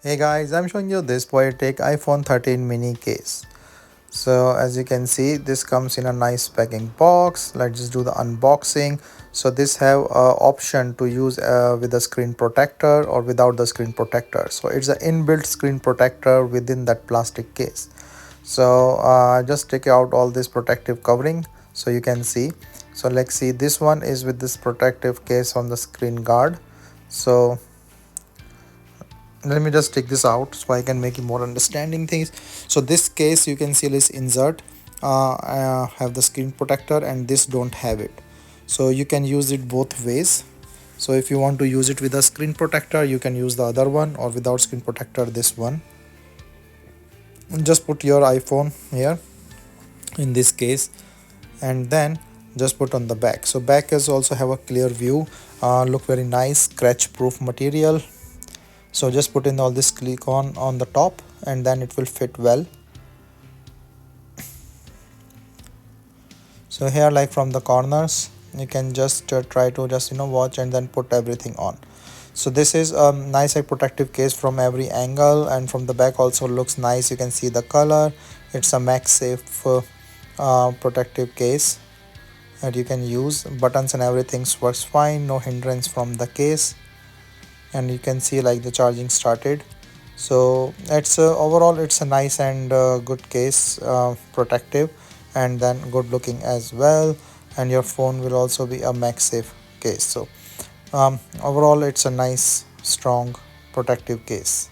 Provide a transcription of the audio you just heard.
Hey guys, I'm showing you this Poetic iPhone 13 mini case. So as you can see, this comes in a nice packing box. Let's just do the unboxing. So this have a option to use with the screen protector or without the screen protector. So it's an inbuilt screen protector within that plastic case. So just take out all this protective covering so you can see. So let's see, this one is with this protective case on the screen guard. So let me just take this out so I can make you more understanding things. So this case you can see this insert have the screen protector, and this don't have it. So you can use it both ways. So if you want to use it with a screen protector, you can use the other one, or without screen protector, this one. Just put your iPhone here in this case, and then just put on the back. So back is also have a clear view, look very nice, scratch proof material. So just put in all this click on the top, and then it will fit well. So here, like from the corners, you can just try to just watch and then put everything on. So this is a nice protective case from every angle, and from the back also looks nice. You can see the color. It's a MagSafe protective case that you can use. Buttons and everything works fine, no hindrance from the case. And you can see like the charging started. So it's overall it's a nice and good case, protective, and then good looking as well. And your phone will also be a MagSafe case. So overall it's a nice strong protective case.